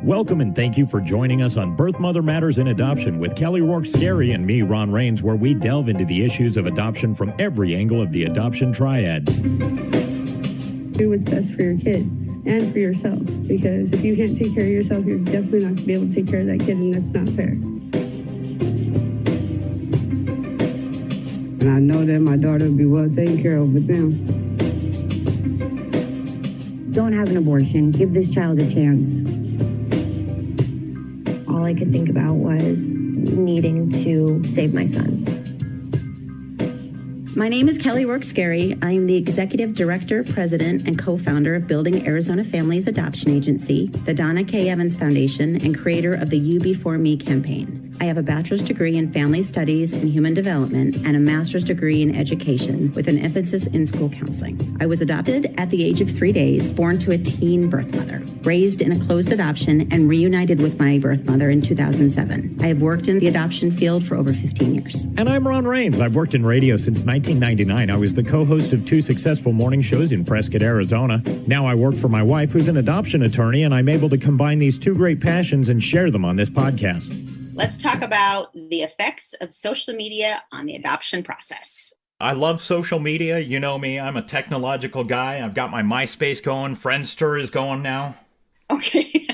Welcome and thank you for joining us on Birth Mother Matters in Adoption with Kelly Rourke-Scary and me, Ron Rains, where we delve into the issues of adoption from every angle of the adoption triad. Do what's best for your kid and for yourself, because if you can't take care of yourself, you're definitely not going to be able to take care of that kid, and that's not fair. And I know that my daughter will be well taken care of with them. Don't have an abortion. Give this child a chance. All I could think about was needing to save my son. My name is Kelly Rourke-Scary. I am the Executive Director, President, and co-founder of Building Arizona Families Adoption Agency, the Donna K. Evans Foundation, and creator of the You Before Me campaign. I have a bachelor's degree in family studies and human development and a master's degree in education with an emphasis in school counseling. I was adopted at the age of 3 days, born to a teen birth mother, raised in a closed adoption, and reunited with my birth mother in 2007. I have worked in the adoption field for over 15 years. And I'm Ron Rains. I've worked in radio since 1999. I was the co-host of 2 successful morning shows in Prescott, Arizona. Now I work for my wife, who's an adoption attorney, and I'm able to combine these 2 great passions and share them on this podcast. Let's talk about the effects of social media on the adoption process. I love social media. You know me. I'm a technological guy. I've got my MySpace going. Friendster is going now. Okay.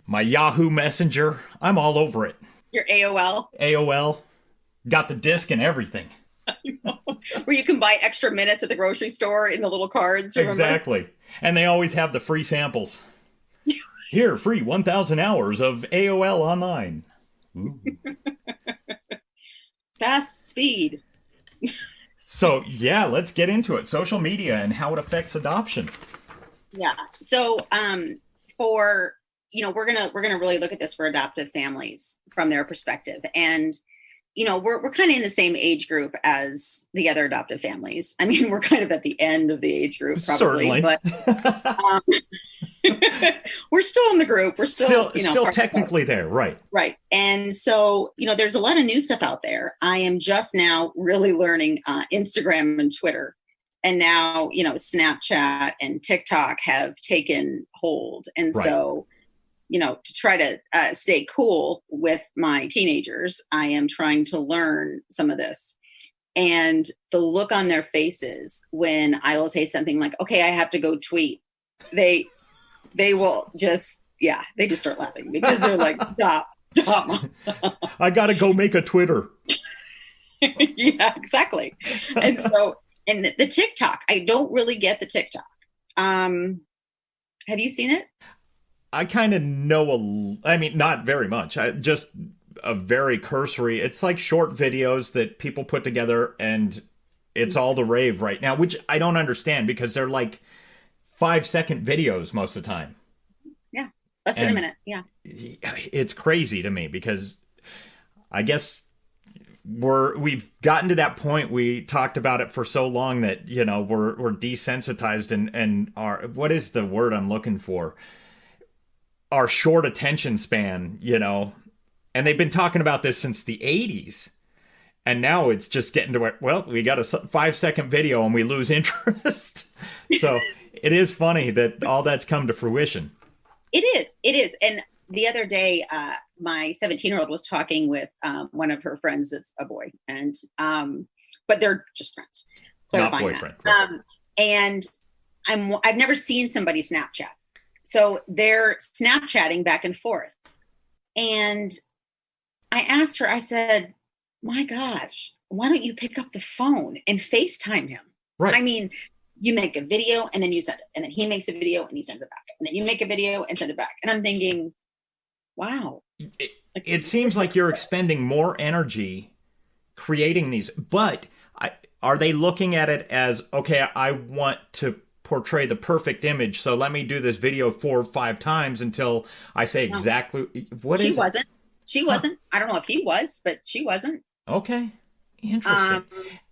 My Yahoo Messenger. I'm all over it. Your AOL. AOL. Got the disc and everything. Where you can buy extra minutes at the grocery store in the little cards. Remember? Exactly. And they always have the free samples. Here, free 1,000 hours of AOL online. Fast speed. So, yeah, let's get into it. Social media and how it affects adoption. Yeah. So, we're gonna really look at this for adoptive families from their perspective, and we're kind of in the same age group as the other adoptive families. I mean, we're kind of at the end of the age group, probably, certainly. But we're still in the group. We're still technically there, right? Right. And so, there's a lot of new stuff out there. I am just now really learning Instagram and Twitter. And now, Snapchat and TikTok have taken hold. And right. So, to try to stay cool with my teenagers, I am trying to learn some of this. And the look on their faces when I will say something like, okay, I have to go tweet. They will just, they just start laughing because they're like, stop. I got to go make a Twitter. Yeah, exactly. And so, and the TikTok, I don't really get the TikTok. Have you seen it? I kind of know, not very much. Just a very cursory. It's like short videos that people put together, and it's all the rave right now, which I don't understand because they're like 5-second videos most of the time. Yeah, less than a minute. Yeah, it's crazy to me because I guess we've gotten to that point. We talked about it for so long that we're desensitized and our, what is the word I'm looking for? Our short attention span, and they've been talking about this since the 80s. And now it's just getting to where, we got a 5-second video and we lose interest. So it is funny that all that's come to fruition. It is. And the other day, my 17-year-old was talking with one of her friends that's a boy. And but they're just friends. Not boyfriend. And I've never seen somebody Snapchat. So they're Snapchatting back and forth. And I asked her, I said, my gosh, why don't you pick up the phone and FaceTime him? Right. I mean, you make a video and then you send it. And then he makes a video and he sends it back. And then you make a video and send it back. And I'm thinking, wow. It seems like you're expending more energy creating these. But are they looking at it as, okay, I want to portray the perfect image, so let me do this video 4 or 5 times until I say exactly what she is wasn't. It? She wasn't. I don't know if he was, but she wasn't. Okay. Interesting.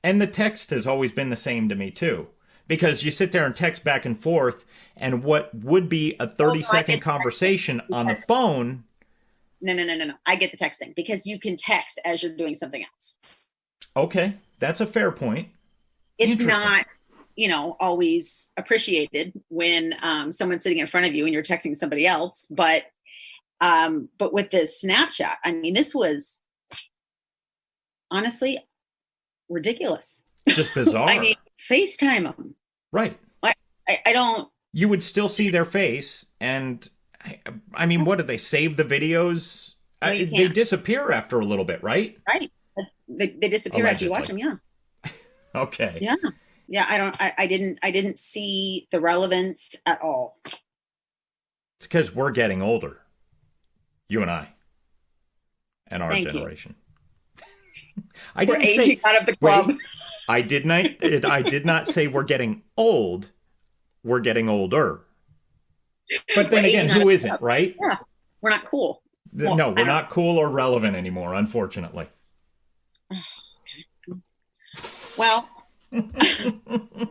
And the text has always been the same to me too, because you sit there and text back and forth, and what would be a 30-second conversation on the phone. No. I get the texting because you can text as you're doing something else. Okay. That's a fair point. It's not always appreciated when someone's sitting in front of you and you're texting somebody else. But with this Snapchat, I mean, this was honestly ridiculous. Just bizarre. I mean, FaceTime them. Right. I don't. You would still see their face, and I mean, what did they save the videos? They disappear after a little bit, right? Right. They disappear after you watch them. Yeah. Okay. Yeah. Yeah. I didn't see the relevance at all. It's because we're getting older. You and I. And our Thank you. generation. We're aging out of the club. Wait, I did not say we're getting old. We're getting older. But then again, who isn't, right? Yeah. We're not cool. No, we're not cool or relevant anymore, unfortunately. Well, I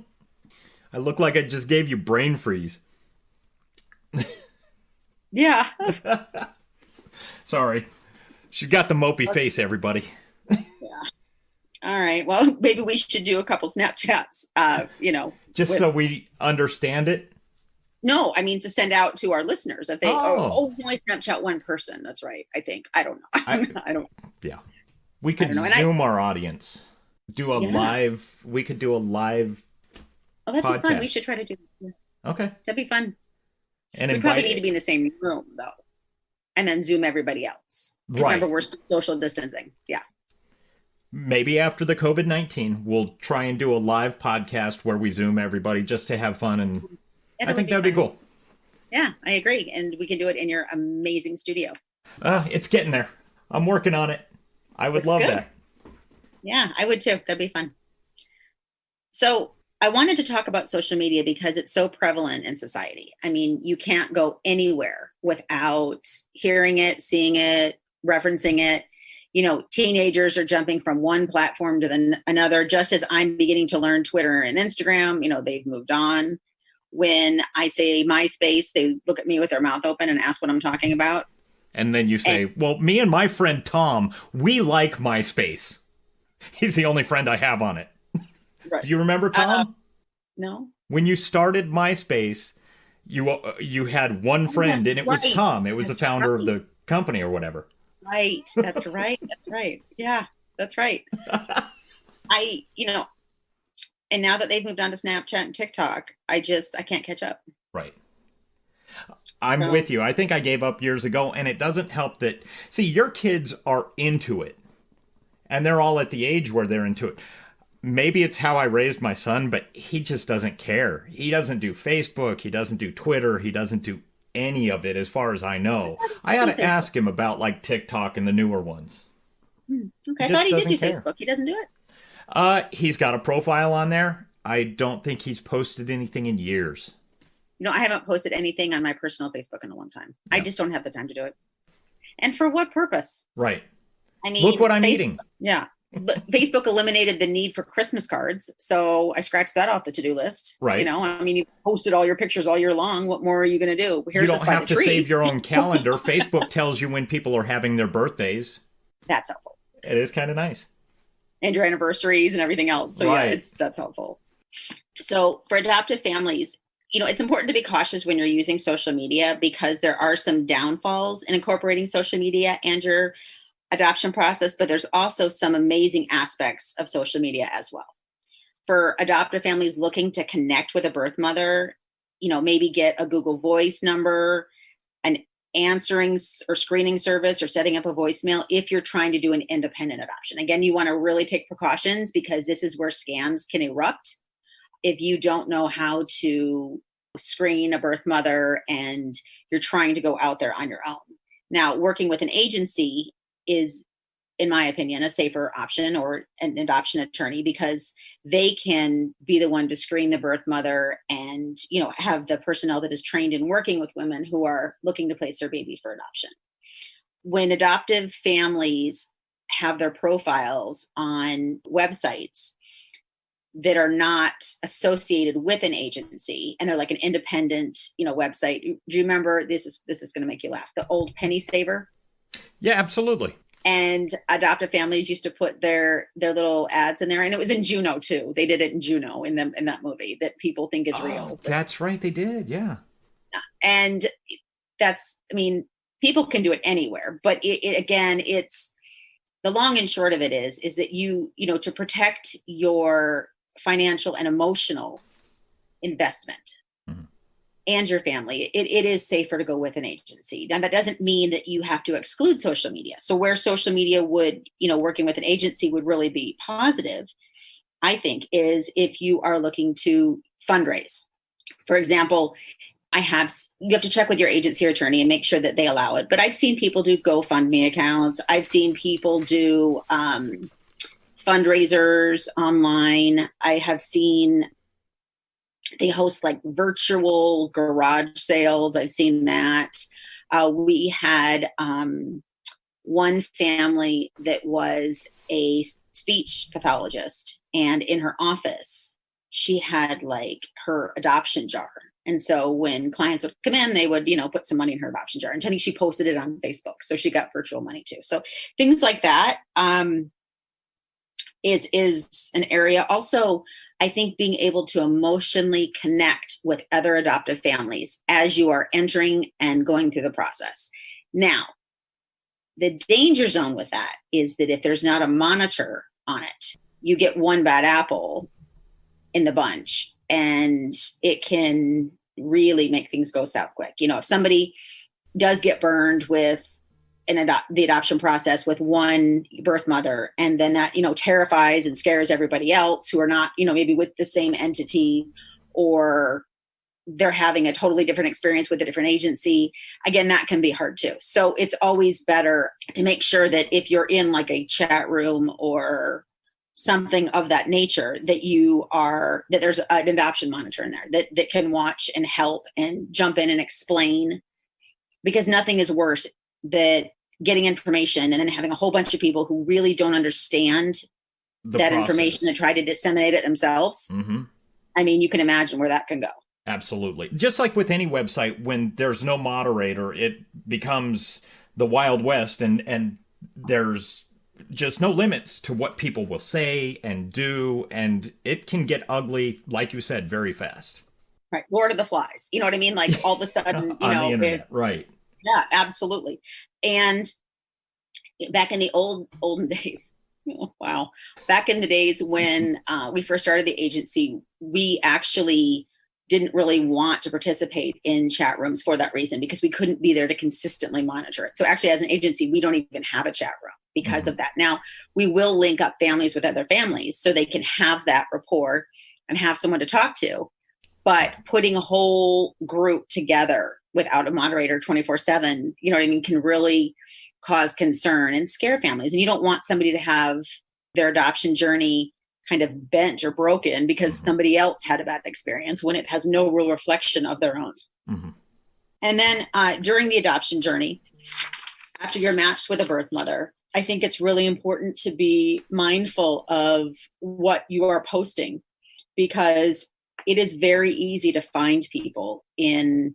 look like I just gave you brain freeze. yeah. Sorry. She's got the mopey face, everybody. All right. Well, maybe we should do a couple Snapchats, Just so we understand it. No, I mean to send out to our listeners that they we only Snapchat one person. That's right. I think. I don't know. I don't. Yeah. We could Zoom our audience. Do a live. We could do a live. Oh, that'd podcast. be fun. We should try to do that. Okay. That'd be fun. And we probably need to be in the same room though, and then Zoom everybody else. Right. Remember, we're social distancing. Yeah. Maybe after the COVID-19, we'll try and do a live podcast where we Zoom everybody just to have fun, and I think that'd be cool. Yeah, I agree, and we can do it in your amazing studio. It's getting there. I'm working on it. I would love that. Yeah, I would too. That'd be fun. So I wanted to talk about social media because it's so prevalent in society. I mean, you can't go anywhere without hearing it, seeing it, referencing it. Teenagers are jumping from one platform to another, just as I'm beginning to learn Twitter and Instagram. They've moved on. When I say MySpace, they look at me with their mouth open and ask what I'm talking about. And then you say, well, me and my friend Tom, we like MySpace. He's the only friend I have on it. Right. Do you remember Tom? No. When you started MySpace, you had one friend, and it was Tom. It was the founder of the company or whatever. Right. That's right. That's right. Yeah, that's right. And now that they've moved on to Snapchat and TikTok, I can't catch up. Right. I'm with you. I think I gave up years ago, and it doesn't help that, see, your kids are into it, and they're all at the age where they're into it. Maybe it's how I raised my son, but he just doesn't care. He doesn't do Facebook. He doesn't do Twitter. He doesn't do any of it as far as I know. I ought to ask him about like TikTok and the newer ones. Okay, I thought he did do Facebook. He doesn't do it? He's got a profile on there. I don't think he's posted anything in years. I haven't posted anything on my personal Facebook in a long time. Yeah. I just don't have the time to do it. And for what purpose? Right. I mean, look what I'm eating. Yeah. But Facebook eliminated the need for Christmas cards, so I scratched that off the to-do list. Right. You posted all your pictures all year long. What more are you going to do? You don't have to save your own calendar. Facebook tells you when people are having their birthdays. That's helpful. It is kind of nice. And your anniversaries and everything else. So right. Yeah, that's helpful. So for adoptive families, it's important to be cautious when you're using social media because there are some downfalls in incorporating social media and your adoption process, but there's also some amazing aspects of social media as well. For adoptive families looking to connect with a birth mother, maybe get a Google Voice number, an answering or screening service, or setting up a voicemail if you're trying to do an independent adoption. Again, you want to really take precautions because this is where scams can erupt if you don't know how to screen a birth mother and you're trying to go out there on your own. Now, working with an agency is, in my opinion, a safer option, or an adoption attorney, because they can be the one to screen the birth mother and, have the personnel that is trained in working with women who are looking to place their baby for adoption. When adoptive families have their profiles on websites that are not associated with an agency and they're like an independent, website. Do you remember, this is going to make you laugh, the old Penny Saver? Yeah, absolutely. And adoptive families used to put their little ads in there, and it was in Juno too. They did it in Juno in that movie that people think is real. That's right, they did, yeah. And people can do it anywhere, but it again, it's the long and short of it is that you to protect your financial and emotional investment and your family, it is safer to go with an agency. Now, that doesn't mean that you have to exclude social media. So where social media would, working with an agency would really be positive, I think, is if you are looking to fundraise. For example, you have to check with your agency or attorney and make sure that they allow it. But I've seen people do GoFundMe accounts. I've seen people do fundraisers online. I have seen they host like virtual garage sales. I've seen that. We had one family that was a speech pathologist, and in her office, she had like her adoption jar. And so when clients would come in, they would, put some money in her adoption jar. And I think she posted it on Facebook. So she got virtual money too. So things like that is an area. Also, I think being able to emotionally connect with other adoptive families as you are entering and going through the process. Now, the danger zone with that is that if there's not a monitor on it, you get one bad apple in the bunch, and it can really make things go south quick. If somebody does get burned with the adoption process with one birth mother, and then that, terrifies and scares everybody else who are not, maybe with the same entity, or they're having a totally different experience with a different agency. Again, that can be hard too. So it's always better to make sure that if you're in like a chat room or something of that nature, that there's an adoption monitor in there that can watch and help and jump in and explain, because nothing is worse than getting information and then having a whole bunch of people who really don't understand that information and try to disseminate it themselves. Mm-hmm. You can imagine where that can go. Absolutely. Just like with any website, when there's no moderator, it becomes the Wild West, and there's just no limits to what people will say and do, and it can get ugly, like you said, very fast. Right. Lord of the Flies. You know what I mean? Like all of a sudden, on the internet, right. Yeah, absolutely. And back in the olden days, wow. Back in the days when we first started the agency, we actually didn't really want to participate in chat rooms for that reason, because we couldn't be there to consistently monitor it. So actually, as an agency, we don't even have a chat room because of that. Now, we will link up families with other families so they can have that rapport and have someone to talk to. But putting a whole group together without a moderator 24/7, can really cause concern and scare families. And you don't want somebody to have their adoption journey kind of bent or broken because somebody else had a bad experience when it has no real reflection of their own. Mm-hmm. And then during the adoption journey, after you're matched with a birth mother, I think it's really important to be mindful of what you are posting, because it is very easy to find people in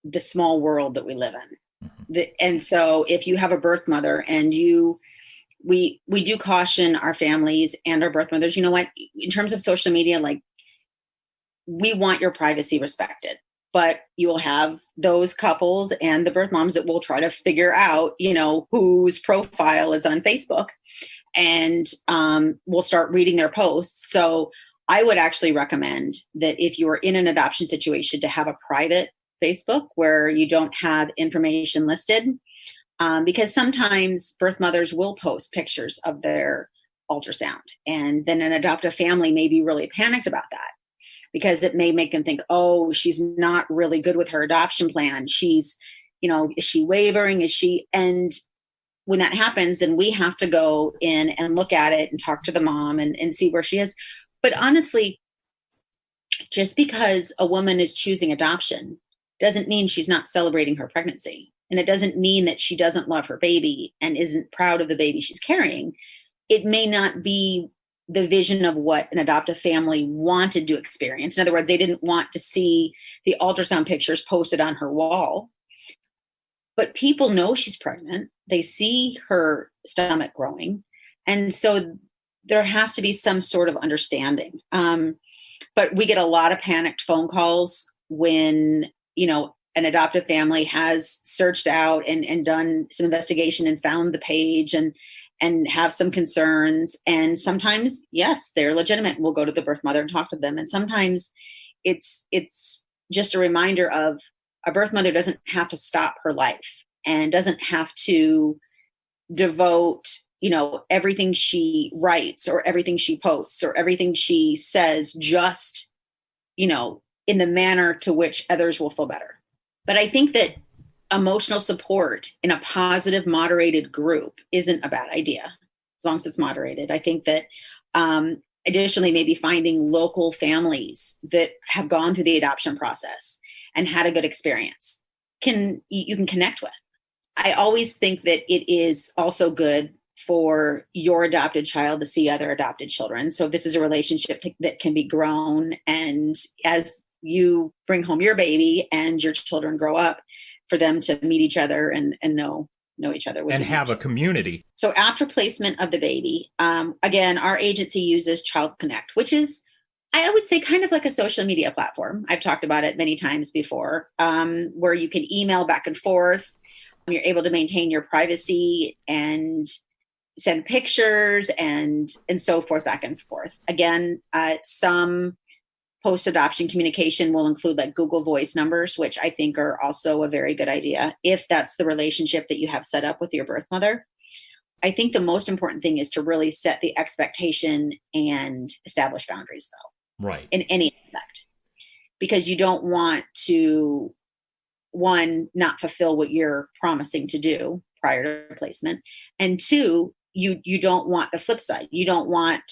the small world that we live in. Mm-hmm. And so if you have a birth mother and we do caution our families and our birth mothers, in terms of social media, like, we want your privacy respected, but you will have those couples and the birth moms that will try to figure out, whose profile is on Facebook, and we'll start reading their posts. So I would actually recommend that if you are in an adoption situation, to have a private Facebook where you don't have information listed. Because sometimes birth mothers will post pictures of their ultrasound, and then an adoptive family may be really panicked about that, because it may make them think, oh, she's not really good with her adoption plan. She's, is she wavering? And when that happens, then we have to go in and look at it and talk to the mom and see where she is. But honestly, just because a woman is choosing adoption doesn't mean she's not celebrating her pregnancy. And it doesn't mean that she doesn't love her baby and isn't proud of the baby she's carrying. It may not be the vision of what an adoptive family wanted to experience. In other words, they didn't want to see the ultrasound pictures posted on her wall. but people know she's pregnant. They see her stomach growing. And so there has to be some sort of understanding. But we get a lot of panicked phone calls when, an adoptive family has searched out and done some investigation and found the page and have some concerns. And sometimes, yes, they're legitimate. We'll go to the birth mother and talk to them. And sometimes it's just a reminder of a birth mother doesn't have to stop her life and doesn't have to devote, everything she writes or everything she posts or everything she says just, in the manner to which others will feel better. But I think that emotional support in a positive, moderated group isn't a bad idea, as long as it's moderated. I think that additionally, maybe finding local families that have gone through the adoption process and had a good experience you can connect with. I always think that it is also good for your adopted child to see other adopted children. So this is a relationship that can be grown, and as you bring home your baby and your children grow up, for them to meet each other and know each other. And have a community. So after placement of the baby, again, our agency uses Child Connect, which is, I would say, kind of like a social media platform. I've talked about it many times before, where you can email back and forth. You're able to maintain your privacy and send pictures and so forth back and forth. Again, some post-adoption communication will include like Google Voice numbers, which I think are also a very good idea if that's the relationship that you have set up with your birth mother. I think the most important thing is to really set the expectation and establish boundaries, though. Right. In any aspect. Because you don't want to, one, not fulfill what you're promising to do prior to placement. And two, you don't want the flip side. You don't want,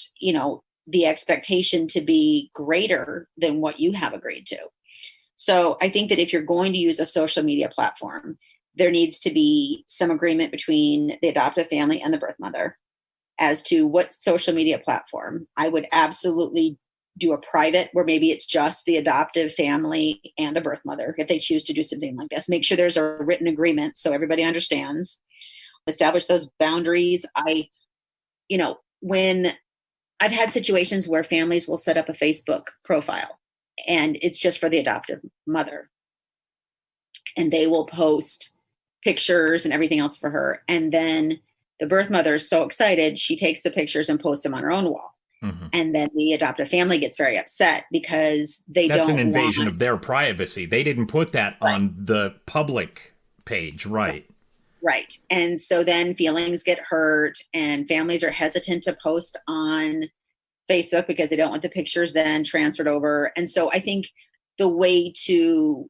the expectation to be greater than what you have agreed to. So I think that if you're going to use a social media platform, there needs to be some agreement between the adoptive family and the birth mother as to what social media platform. I would absolutely do a private where maybe it's just the adoptive family and the birth mother, if they choose to do something like this. Make sure there's a written agreement so everybody understands. Establish those boundaries. When I've had situations where families will set up a Facebook profile and it's just for the adoptive mother. And they will post pictures and everything else for her. And then the birth mother is so excited, she takes the pictures and posts them on her own wall. Mm-hmm. And then the adoptive family gets very upset because that's an invasion of their privacy. They didn't put that on the public page. Right. Right. And so then feelings get hurt and families are hesitant to post on Facebook because they don't want the pictures then transferred over. And so I think the way to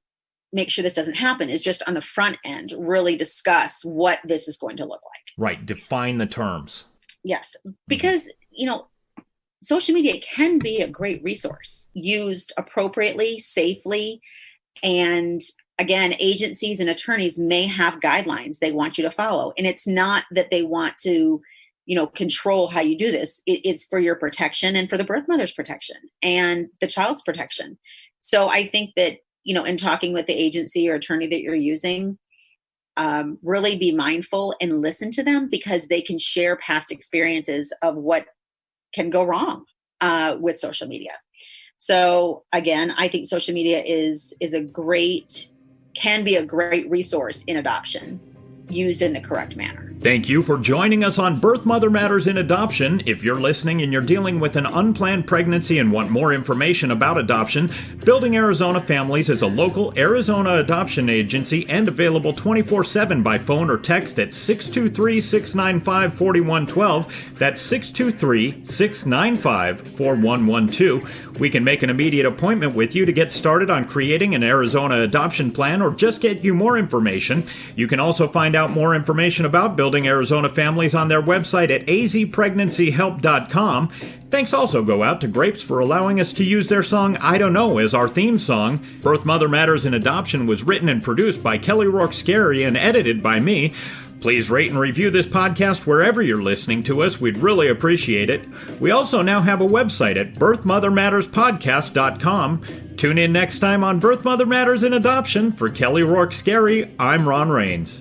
make sure this doesn't happen is just on the front end, really discuss what this is going to look like. Right. Define the terms. Yes. Because, social media can be a great resource used appropriately, safely. And again, agencies and attorneys may have guidelines they want you to follow. And it's not that they want to, control how you do this. It's for your protection and for the birth mother's protection and the child's protection. So I think that, in talking with the agency or attorney that you're using, really be mindful and listen to them because they can share past experiences of what can go wrong with social media. So again, I think social media can be a great resource in adoption used in the correct manner. Thank you for joining us on Birth Mother Matters in Adoption. If you're listening and you're dealing with an unplanned pregnancy and want more information about adoption, Building Arizona Families is a local Arizona adoption agency and available 24/7 by phone or text at 623-695-4112. That's 623-695-4112. We can make an immediate appointment with you to get started on creating an Arizona adoption plan or just get you more information. You can also find out more information about Building Arizona Families on their website at azpregnancyhelp.com. Thanks also go out to Grapes for allowing us to use their song I Don't Know as our theme song. Birth Mother Matters in Adoption was written and produced by Kelly Rourke Scary and edited by me. Please rate and review this podcast wherever you're listening to us. We'd really appreciate it. We also now have a website at birthmothermatterspodcast.com. Tune in next time on Birth Mother Matters in Adoption. For Kelly Rourke Scary, I'm Ron Rains.